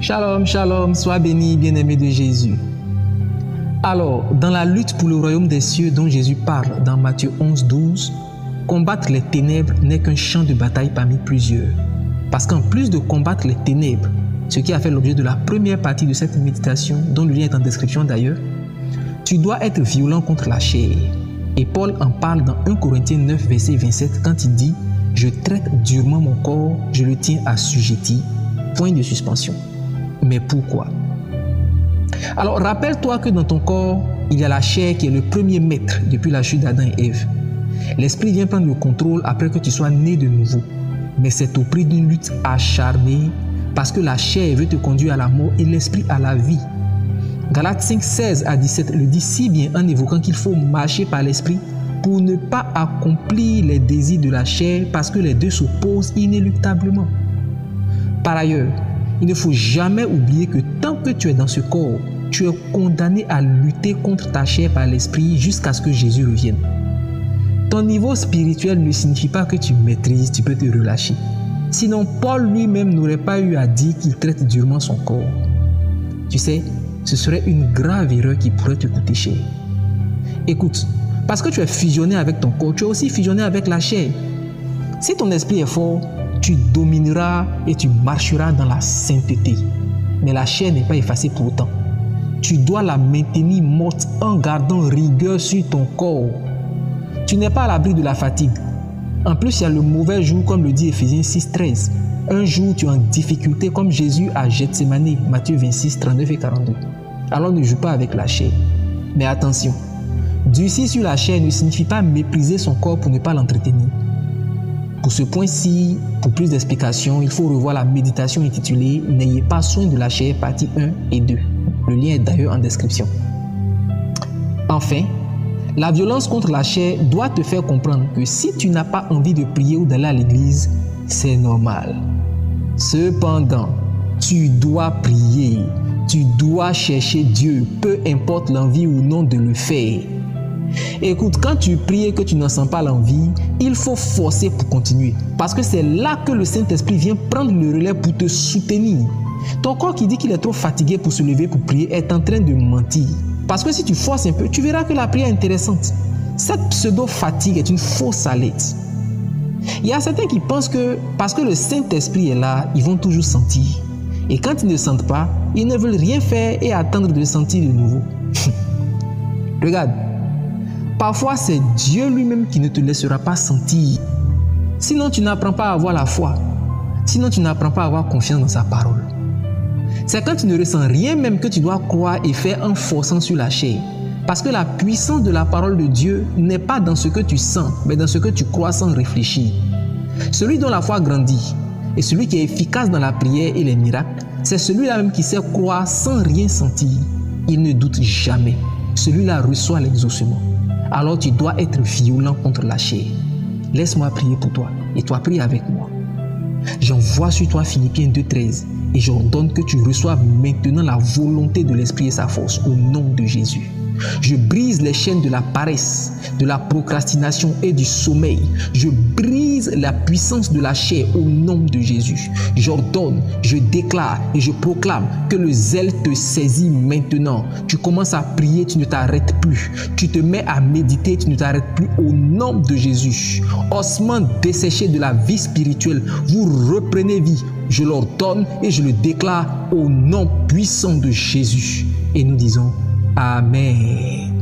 Shalom, shalom, sois béni, bien-aimé de Jésus. Alors, dans la lutte pour le royaume des cieux dont Jésus parle dans Matthieu 11, 12, combattre les ténèbres n'est qu'un champ de bataille parmi plusieurs. Parce qu'en plus de combattre les ténèbres, ce qui a fait l'objet de la première partie de cette méditation, dont le lien est en description d'ailleurs, tu dois être violent contre la chair. Et Paul en parle dans 1 Corinthiens 9, verset 27, quand il dit « Je traite durement mon corps, je le tiens assujetti. » Point de suspension. Mais pourquoi? Alors, rappelle-toi que dans ton corps, il y a la chair qui est le premier maître depuis la chute d'Adam et Ève. L'esprit vient prendre le contrôle après que tu sois né de nouveau. Mais c'est au prix d'une lutte acharnée parce que la chair veut te conduire à la mort et l'esprit à la vie. Galates 5, 16 à 17 le dit si bien en évoquant qu'il faut marcher par l'esprit pour ne pas accomplir les désirs de la chair parce que les deux s'opposent inéluctablement. Par ailleurs, il ne faut jamais oublier que tant que tu es dans ce corps, tu es condamné à lutter contre ta chair par l'esprit jusqu'à ce que Jésus revienne. Ton niveau spirituel ne signifie pas que tu maîtrises, tu peux te relâcher. Sinon, Paul lui-même n'aurait pas eu à dire qu'il traite durement son corps. Tu sais, ce serait une grave erreur qui pourrait te coûter cher. Écoute, parce que tu es fusionné avec ton corps, tu es aussi fusionné avec la chair. Si ton esprit est fort, tu domineras et tu marcheras dans la sainteté. Mais la chair n'est pas effacée pour autant. Tu dois la maintenir morte en gardant rigueur sur ton corps. Tu n'es pas à l'abri de la fatigue. En plus, il y a le mauvais jour, comme le dit Éphésiens 6, 13. Un jour, tu es en difficulté comme Jésus à Gethsémani, Matthieu 26, 39 et 42. Alors ne joue pas avec la chair. Mais attention, durcir sur la chair ne signifie pas mépriser son corps pour ne pas l'entretenir. Pour ce point-ci, pour plus d'explications, il faut revoir la méditation intitulée « N'ayez pas soin de la chair » partie 1 et 2. Le lien est d'ailleurs en description. Enfin, la violence contre la chair doit te faire comprendre que si tu n'as pas envie de prier ou d'aller à l'église, c'est normal. Cependant, tu dois prier, tu dois chercher Dieu, peu importe l'envie ou non de le faire. Écoute, quand tu pries et que tu n'en sens pas l'envie, il faut forcer pour continuer. Parce que c'est là que le Saint-Esprit vient prendre le relais pour te soutenir. Ton corps qui dit qu'il est trop fatigué pour se lever pour prier est en train de mentir. Parce que si tu forces un peu, tu verras que la prière est intéressante. Cette pseudo-fatigue est une fausse alerte. Il y a certains qui pensent que parce que le Saint-Esprit est là, ils vont toujours sentir. Et quand ils ne sentent pas, ils ne veulent rien faire et attendre de sentir de nouveau. Regarde. Parfois, c'est Dieu lui-même qui ne te laissera pas sentir. Sinon, tu n'apprends pas à avoir la foi. Sinon, tu n'apprends pas à avoir confiance dans sa parole. C'est quand tu ne ressens rien même que tu dois croire et faire en forçant sur la chair. Parce que la puissance de la parole de Dieu n'est pas dans ce que tu sens, mais dans ce que tu crois sans réfléchir. Celui dont la foi grandit et celui qui est efficace dans la prière et les miracles, c'est celui-là même qui sait croire sans rien sentir. Il ne doute jamais. Celui-là reçoit l'exaucement. Alors tu dois être violent contre la chair. Laisse-moi prier pour toi et toi prie avec moi. J'envoie sur toi Philippiens 2,13 et j'ordonne que tu reçoives maintenant la volonté de l'Esprit et sa force au nom de Jésus. Je brise les chaînes de la paresse, de la procrastination et du sommeil. Je brise la puissance de la chair au nom de Jésus. J'ordonne, je déclare et je proclame que le zèle te saisit maintenant. Tu commences à prier, tu ne t'arrêtes plus. Tu te mets à méditer, tu ne t'arrêtes plus au nom de Jésus. Ossements desséchés de la vie spirituelle, vous reprenez vie. Je l'ordonne et je le déclare au nom puissant de Jésus. Et nous disons Amen.